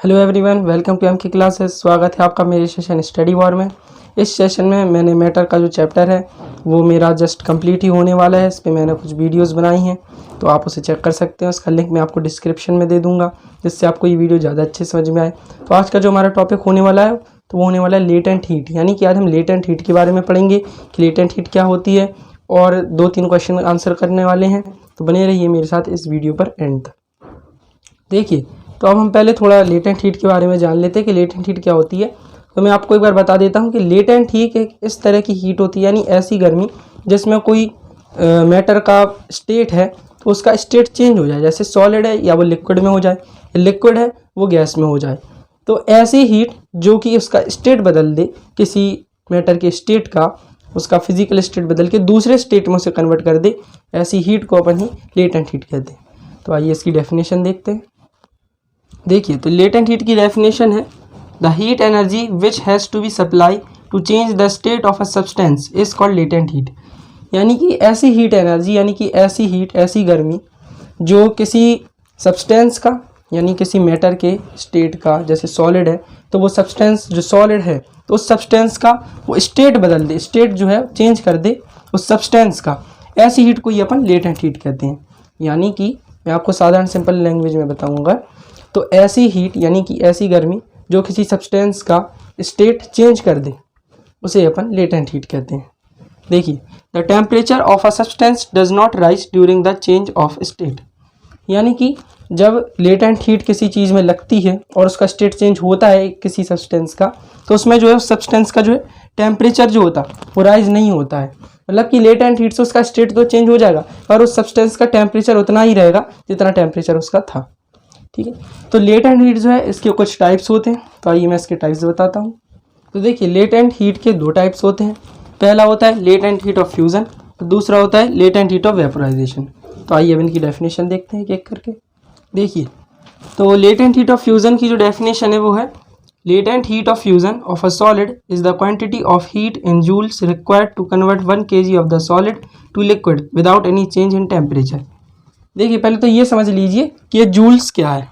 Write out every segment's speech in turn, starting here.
Hello everyone, welcome to MK classes. स्वागत है आपका मेरे सेशन स्टडी वॉर में। इस सेशन में मैंने मैटर का जो चैप्टर है वो मेरा जस्ट कंप्लीट ही होने वाला है। इस पे मैंने कुछ वीडियोस बनाई हैं, तो आप उसे चेक कर सकते हैं। उसका लिंक मैं आपको डिस्क्रिप्शन में दे दूंगा, जिससे आपको ये वीडियो ज़्यादा अच्छे समझ में आए। तो आज का जो हमारा टॉपिक होने वाला है तो वो होने वाला है लेटेंट हीट, यानी कि आज हम लेटेंट हीट के बारे में पढ़ेंगे कि लेटेंट हीट क्या होती है, और 2-3 क्वेश्चन आंसर करने वाले हैं। तो बने रहिए मेरे साथ इस वीडियो पर एंड तक। देखिए, तो अब हम पहले थोड़ा लेटेंट हीट के बारे में जान लेते हैं कि लेटेंट हीट क्या होती है। तो मैं आपको एक बार बता देता हूँ कि लेटेंट हीट एक इस तरह की हीट होती है, यानी ऐसी गर्मी जिसमें कोई मैटर का स्टेट है तो उसका स्टेट चेंज हो जाए। जैसे सॉलिड है या वो लिक्विड में हो जाए, लिक्विड है वो गैस में हो जाए। तो ऐसी हीट जो कि उसका स्टेट बदल दे, किसी मैटर के स्टेट का, उसका फिजिकल स्टेट बदल के दूसरे स्टेट में उसे कन्वर्ट कर दे, ऐसी हीट को अपन ही लेटेंट हीट कहते हैं। तो आइए इसकी डेफिनेशन देखते हैं। देखिए, तो लेटेंट हीट की डेफिनेशन है the heat energy which has to be supply to change the state of a substance is called latent heat. यानी कि ऐसी हीट एनर्जी, यानी कि ऐसी हीट, ऐसी गर्मी जो किसी सब्सटेंस का, यानी किसी मैटर के स्टेट का, जैसे सॉलिड है तो वो सब्सटेंस जो सॉलिड है तो उस सब्सटेंस का वो स्टेट बदल दे, स्टेट जो है चेंज कर दे उस सब्सटेंस का, ऐसी हीट को ही अपन लेटेंट हीट कहते हैं। यानी कि मैं आपको साधारण सिंपल लैंग्वेज में बताऊंगा, तो ऐसी हीट यानी कि ऐसी गर्मी जो किसी सब्सटेंस का स्टेट चेंज कर दे उसे अपन लेटेंट हीट कहते हैं। देखिए, the temperature of a substance does not rise during the change of state. यानी कि जब लेटेंट हीट किसी चीज़ में लगती है और उसका स्टेट चेंज होता है किसी सब्सटेंस का, तो उसमें जो है उस सब्सटेंस का जो है टेम्परेचर जो होता है वो राइज नहीं होता है। मतलब कि लेटेंट हीट से उसका स्टेट तो चेंज हो जाएगा पर उस सब्सटेंस का टेम्परेचर उतना ही रहेगा जितना टेम्परेचर उसका था। ठीक है, तो लेटेंट हीट जो है इसके कुछ टाइप्स होते हैं। तो आइए मैं इसके टाइप्स बताता हूँ। तो देखिए, लेटेंट हीट के 2 टाइप्स होते हैं। पहला होता है लेटेंट हीट ऑफ फ्यूज़न, तो दूसरा होता है लेटेंट हीट ऑफ वेपोराइजेशन। तो आइए अब इनकी डेफिनेशन देखते हैं एक करके। देखिए, तो लेटेंट हीट ऑफ फ्यूज़न की जो डेफिनेशन है वो है latent heat of fusion of a solid is the quantity of heat in joules required to convert 1 kg of the solid to liquid without any change in temperature. देखिए, पहले तो ये समझ लीजिए कि ये जूल्स क्या है।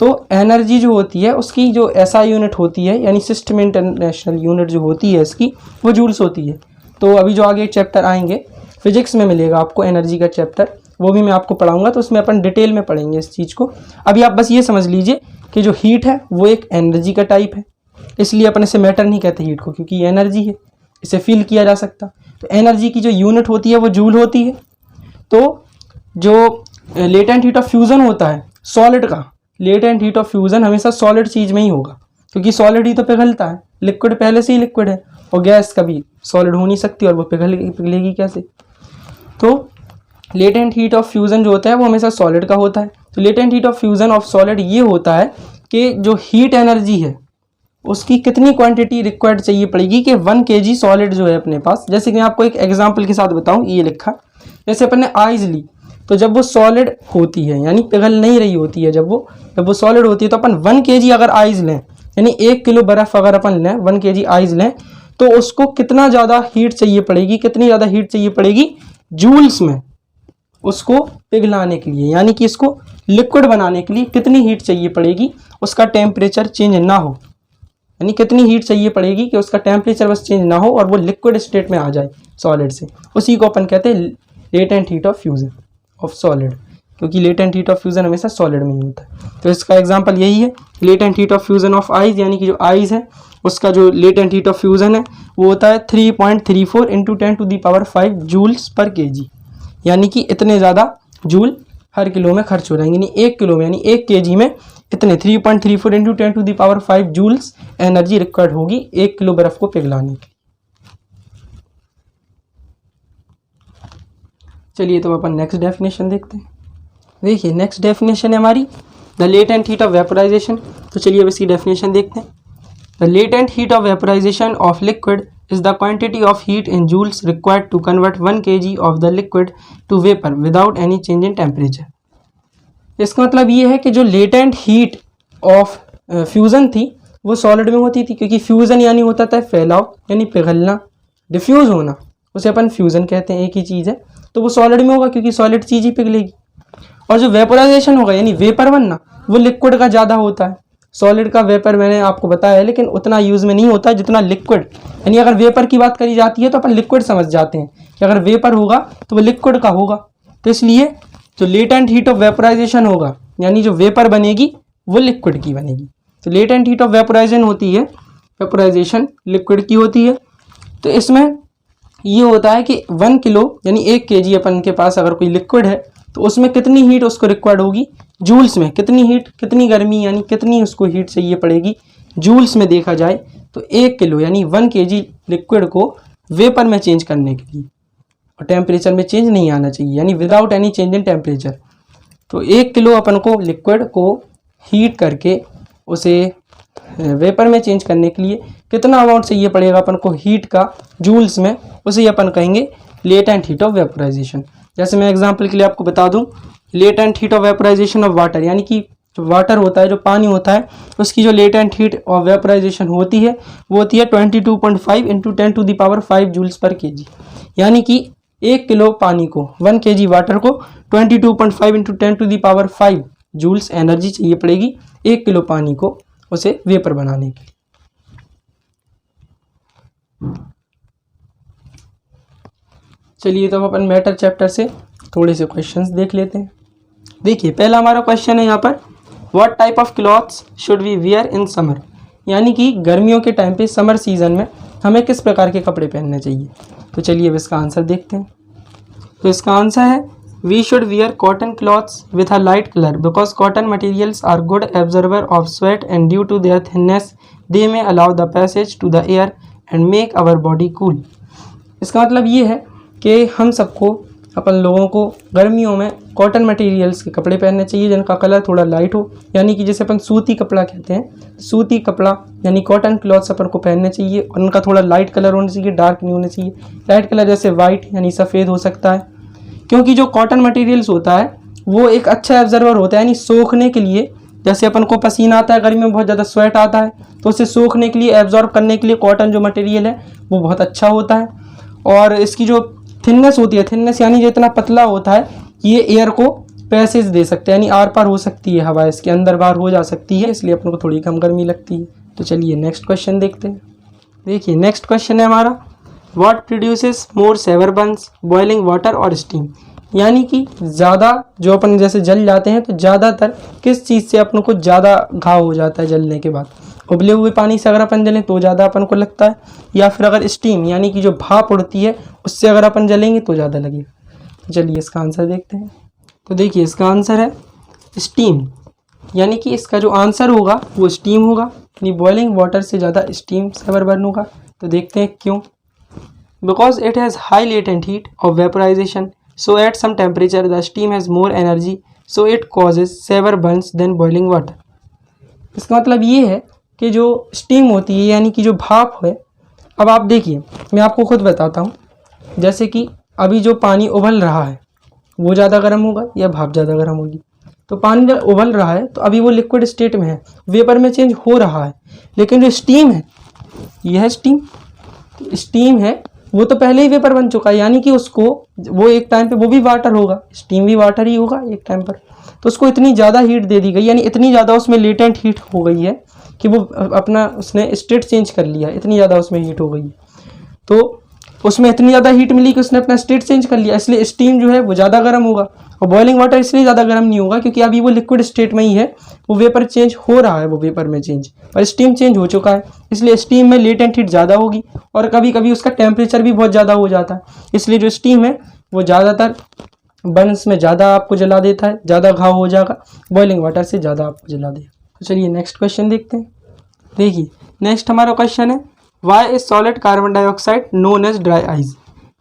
तो एनर्जी जो होती है उसकी जो एसआई यूनिट होती है, यानी सिस्टम इंटरनेशनल यूनिट जो होती है इसकी, वो जूल्स होती है। तो अभी जो आगे चैप्टर आएंगे फिजिक्स में मिलेगा आपको एनर्जी का चैप्टर, वो भी मैं आपको पढ़ाऊंगा, तो उसमें अपन डिटेल में पढ़ेंगे इस चीज़ को। अभी आप बस ये समझ लीजिए कि जो हीट है वो एक एनर्जी का टाइप है, इसलिए अपन इसे मैटर नहीं कहते हीट को, क्योंकि ये एनर्जी है, इसे फील किया जा सकता। तो एनर्जी की जो यूनिट होती है वो जूल होती है। तो जो लेटेंट हीट ऑफ फ्यूज़न होता है सॉलिड का, लेटेंट हीट ऑफ फ्यूज़न हमेशा सॉलिड चीज़ में ही होगा, क्योंकि सॉलिड ही तो पिघलता है। लिक्विड पहले से ही लिक्विड है, और गैस कभी सॉलिड हो नहीं सकती, और वो पिघलेगी कैसे। तो लेटेंट हीट ऑफ फ्यूज़न जो होता है वो हमेशा सॉलिड का होता है। तो latent heat of fusion of solid ये होता है कि जो हीट एनर्जी है उसकी कितनी क्वांटिटी रिक्वायर्ड चाहिए पड़ेगी कि 1 kg सॉलिड जो है अपने पास। जैसे कि मैं आपको एक एग्जाम्पल के साथ बताऊँ, ये लिखा, जैसे अपन ने आइस ली, तो जब वो सॉलिड होती है यानी पिघल नहीं रही होती है, जब वो सॉलिड होती है, तो अपन 1 kg अगर आइस लें, यानी 1 किलो बर्फ़ अगर अपन लें, 1 kg आइस लें, तो उसको कितना ज़्यादा हीट चाहिए पड़ेगी, कितनी ज़्यादा हीट चाहिए पड़ेगी जूल्स में उसको पिघलाने के लिए, यानी कि इसको लिक्विड बनाने के लिए कितनी हीट चाहिए पड़ेगी, उसका टेम्परेचर चेंज ना हो। यानी कितनी हीट चाहिए पड़ेगी कि उसका टेम्परेचर बस चेंज ना हो और वो लिक्विड स्टेट में आ जाए सॉलिड से, उसी को अपन कहते हैं latent heat of fusion of solid, क्योंकि लेटेंट हीट ऑफ फ्यूज़न हमेशा सॉलिड में ही होता है। तो इसका एग्जांपल यही है latent heat of fusion of ice, यानी कि जो आइस है उसका जो लेटेंट हीट ऑफ फ्यूज़न है वो होता है 3.34 × 10⁵ जूल्स पर kg। यानी कि इतने ज़्यादा जूल हर किलो में खर्च हो जाएंगे, यानी 1 किलो में, यानी 1 kg में इतने 3.34 × 10⁵ जूल्स एनर्जी रिक्वायर्ड होगी 1 किलो बर्फ़ को पिघलाने की। चलिए, तो अपन नेक्स्ट डेफिनेशन देखते हैं। देखिए, नेक्स्ट डेफिनेशन है हमारी the latent heat of vaporisation. तो चलिए अब इसकी डेफिनेशन देखते हैं। The latent heat of vaporisation of liquid is the quantity of heat in joules required to convert 1 kg of the liquid to vapor without any change in temperature। इसका मतलब ये है कि जो लेटेंट हीट ऑफ फ्यूज़न थी वो solid में होती थी, क्योंकि फ्यूज़न यानी होता था फैलाव, यानी पिघलना, डिफ्यूज़ होना, उसे अपन फ्यूज़न कहते हैं, एक ही चीज़ है। तो वो सॉलिड में होगा क्योंकि सॉलिड चीज़ ही पिघलेगी। और जो वेपोराइजेशन होगा यानी वेपर बनना, वो लिक्विड का ज़्यादा होता है। सॉलिड का वेपर मैंने आपको बताया है, लेकिन उतना यूज़ में नहीं होता जितना लिक्विड। यानी अगर वेपर की बात करी जाती है तो अपन लिक्विड समझ जाते हैं कि अगर वेपर होगा तो वो लिक्विड का होगा। तो इसलिए जो लेटेंट हीट ऑफ वेपराइजेशन होगा, यानी जो वेपर बनेगी वो लिक्विड की बनेगी। तो लेटेंट हीट ऑफ वेपराइजेशन होती है, वेपराइजेशन लिक्विड की होती है। तो इसमें ये होता है कि 1 किलो यानी 1 kg अपन के पास अगर कोई लिक्विड है तो उसमें कितनी हीट उसको रिक्वायर्ड होगी जूल्स में, कितनी हीट, कितनी गर्मी, यानी कितनी उसको हीट चाहिए पड़ेगी जूल्स में देखा जाए तो 1 किलो यानी 1 kg लिक्विड को वेपर में चेंज करने के लिए, और टेम्परेचर में चेंज नहीं आना चाहिए, यानी without any change in temperature. तो 1 किलो अपन को लिक्विड को हीट करके उसे वेपर में चेंज करने के लिए कितना अमाउंट चाहिए पड़ेगा अपन को हीट का जूल्स में, उसे अपन कहेंगे लेटेंट हीट ऑफ वेपराइजेशन। जैसे मैं एग्जांपल के लिए आपको बता दूं, latent heat of vaporization of water, यानी कि जो वाटर होता है, जो पानी होता है, उसकी जो लेटेंट हीट ऑफ वेपराइजेशन होती है वो होती है 22.5 इंटू 10⁵ जूल्स पर kg। यानी कि 1 किलो पानी को, 1 kg वाटर को 22.5 इंटू 10⁵ जूल्स एनर्जी चाहिए पड़ेगी 1 किलो पानी को उसे वेपर बनाने के लिए। चलिए तो अपन मैटर चैप्टर से थोड़े से क्वेश्चंस देख लेते हैं। देखिए पहला हमारा क्वेश्चन है यहाँ पर, what type of clothes should we wear in summer, यानी कि गर्मियों के टाइम पे, समर सीजन में हमें किस प्रकार के कपड़े पहनने चाहिए। तो चलिए अब इसका आंसर देखते हैं। तो इसका आंसर है we should wear cotton clothes with a light colour because cotton materials are good absorber of sweat and due to their thinness they may allow the passage to the air and make our body cool. इसका मतलब ये है कि हम सबको, अपन लोगों को गर्मियों में कॉटन मटेरियल्स के कपड़े पहनने चाहिए जिनका कलर थोड़ा लाइट हो, यानी कि जैसे अपन सूती कपड़ा कहते हैं, सूती कपड़ा यानी कॉटन क्लॉथ्स अपन को पहनने चाहिए और उनका थोड़ा लाइट कलर होना चाहिए, डार्क नहीं होना चाहिए। लाइट कलर जैसे वाइट यानी सफ़ेद हो सकता है, क्योंकि जो कॉटन मटेरियल्स होता है वो एक अच्छा एब्जर्वर होता है, यानी सोखने के लिए, जैसे अपन को पसीना आता है गर्मी में, बहुत ज़्यादा स्वेट आता है, तो उसे सोखने के लिए, एब्जॉर्ब करने के लिए कॉटन जो मटेरियल है वो बहुत अच्छा होता है। और इसकी जो थिननेस होती है, थिननेस यानी जितना पतला होता है, ये एयर को पैसेज दे सकते हैं, यानी आर पार हो सकती है हवा, इसके अंदर बाहर हो जा सकती है, इसलिए अपन को थोड़ी कम गर्मी लगती है। तो चलिए नेक्स्ट क्वेश्चन देखते हैं। देखिए नेक्स्ट क्वेश्चन है हमारा, what produces more severe burns, boiling water और स्टीम, यानी कि ज़्यादा जो अपन जैसे जल जाते हैं तो ज़्यादातर किस चीज़ से अपन को ज़्यादा घाव हो जाता है जलने के बाद। उबले हुए पानी से अगर अपन जलें तो ज़्यादा अपन को लगता है, या फिर अगर स्टीम यानी कि जो भाप उड़ती है उससे अगर अपन जलेंगे तो ज़्यादा लगेगा। तो चलिए इसका आंसर देखते हैं। तो देखिए इसका आंसर है स्टीम, यानी कि इसका जो आंसर होगा वो स्टीम होगा, यानी बॉइलिंग वाटर से ज़्यादा स्टीम सेवर बर्न होगा। तो देखते हैं क्यों। Because it has high latent heat of vaporization, so at some temperature the steam has more energy, so it causes severe burns than boiling water. इसका मतलब ये है कि जो स्टीम होती है यानी कि जो भाप है, अब आप देखिए मैं आपको खुद बताता हूँ, जैसे कि अभी जो पानी उबल रहा है वो ज़्यादा गर्म होगा या भाप ज़्यादा गर्म होगी। तो पानी जब उबल रहा है तो अभी वो लिक्विड स्टेट में है, वेपर में चेंज हो रहा है, लेकिन जो स्टीम है, यह स्टीम, स्टीम है वो तो पहले ही वेपर बन चुका है, यानी कि उसको वो एक टाइम पे वो भी वाटर होगा, स्टीम भी वाटर ही होगा एक टाइम पर, तो उसको इतनी ज़्यादा हीट दे दी गई, यानी इतनी ज़्यादा उसमें लेटेंट हीट हो गई है कि वो अपना उसने स्टेट चेंज कर लिया, इतनी ज़्यादा उसमें हीट हो गई है, तो उसमें इतनी ज़्यादा हीट मिली कि उसने अपना स्टेट चेंज कर लिया, इसलिए स्टीम जो है वो ज़्यादा गर्म होगा। और बॉइलिंग वाटर इसलिए ज़्यादा गर्म नहीं होगा क्योंकि अभी वो लिक्विड स्टेट में ही है, वो वेपर चेंज हो रहा है, वो वेपर में चेंज, पर स्टीम चेंज हो चुका है, इसलिए स्टीम में लेटेंट हीट ज़्यादा होगी और कभी कभी उसका टेम्परेचर भी बहुत ज़्यादा हो जाता है, इसलिए जो स्टीम है वो ज़्यादातर बर्न्स में ज़्यादा आपको जला देता है, ज़्यादा घाव हो जाएगा, बॉइलिंग वाटर से ज़्यादा आपको जला देगा। तो चलिए नेक्स्ट क्वेश्चन देखते हैं। देखिए नेक्स्ट हमारा क्वेश्चन है, why is solid carbon dioxide known as dry ice,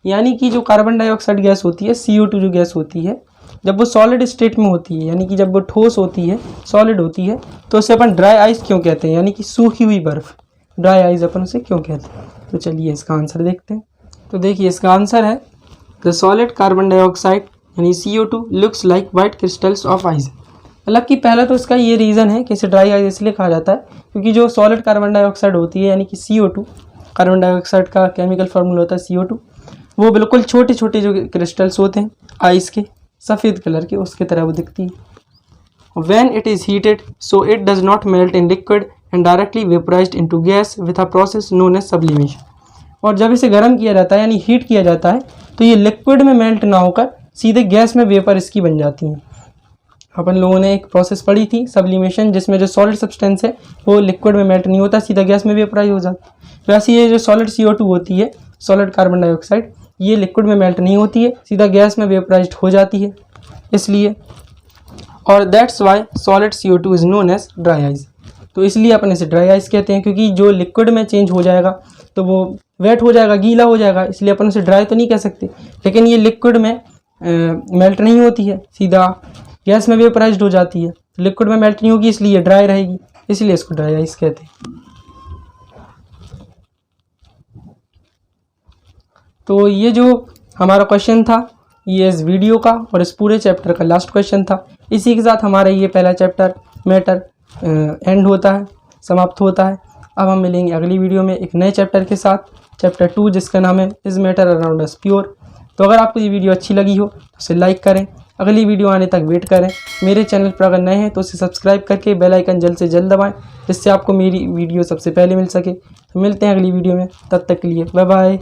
यानी कि जो कार्बन डाइऑक्साइड गैस होती है, CO2 जो गैस होती है, जब वो सॉलिड स्टेट में होती है, यानी कि जब वो ठोस होती है, सॉलिड होती है, तो उसे अपन ड्राई आइस क्यों कहते हैं, यानी कि सूखी हुई बर्फ़, ड्राई आइस अपन उसे क्यों कहते हैं। तो चलिए इसका आंसर देखते हैं। तो देखिए इसका आंसर है, द सॉलिड कार्बन डाइऑक्साइड यानी CO2 looks like white crystals of ice. मतलब कि पहला तो इसका ये रीज़न है कि इसे ड्राई आइस इसलिए कहा जाता है क्योंकि जो सॉलिड कार्बन डाइऑक्साइड होती है यानी कि CO2, कार्बन डाइऑक्साइड का केमिकल फार्मूला होता है CO2, वो बिल्कुल छोटे छोटे जो क्रिस्टल्स होते हैं आइस के, सफ़ेद कलर के, उसके तरह वो दिखती है। When it is heated, so it does not melt in liquid and directly vaporized into gas with a process known as sublimation. और जब इसे गर्म किया जाता है यानी हीट किया जाता है तो ये लिक्विड में मेल्ट ना होकर सीधे गैस में वेपर इसकी बन जाती हैं। अपन लोगों ने एक प्रोसेस पढ़ी थी सब्लिमेशन, जिसमें जो सॉलिड सब्सटेंस है वो लिक्विड में मेल्ट नहीं होता, सीधा गैस में वेपराइज हो जाता है। वैसे ये जो सॉलिड CO2 होती है, सॉलिड कार्बन डाइऑक्साइड, ये लिक्विड में मेल्ट नहीं होती है, सीधा गैस में वेपराइज्ड हो जाती है इसलिए। और that's why solid CO2 is known as dry ice. तो इसलिए अपन इसे ड्राई आइस कहते हैं, क्योंकि जो लिक्विड में चेंज हो जाएगा तो वो वेट हो जाएगा, गीला हो जाएगा, इसलिए अपन उसे ड्राई तो नहीं कह सकते। लेकिन ये लिक्विड में मेल्ट नहीं होती है, सीधा गैस में वेपराइज्ड हो जाती है, लिक्विड में मेल्ट नहीं होगी इसलिए ड्राई रहेगी, इसलिए इसको ड्राई आइस कहते हैं। तो ये जो हमारा क्वेश्चन था ये इस वीडियो का और इस पूरे चैप्टर का लास्ट क्वेश्चन था। इसी के साथ हमारा ये पहला चैप्टर मैटर एंड होता है, समाप्त होता है। अब हम मिलेंगे अगली वीडियो में एक नए चैप्टर के साथ, चैप्टर 2, जिसका नाम है is matter around us pure. तो अगर आपको ये वीडियो अच्छी लगी हो तो उसे लाइक करें, अगली वीडियो आने तक वेट करें। मेरे चैनल पर अगर नए हैं तो उसे सब्सक्राइब करके बेल आइकन जल्द से जल्द दबाएं, जिससे आपको मेरी वीडियो सबसे पहले मिल सके। तो मिलते हैं अगली वीडियो में, तब तक के लिए बाय बाय।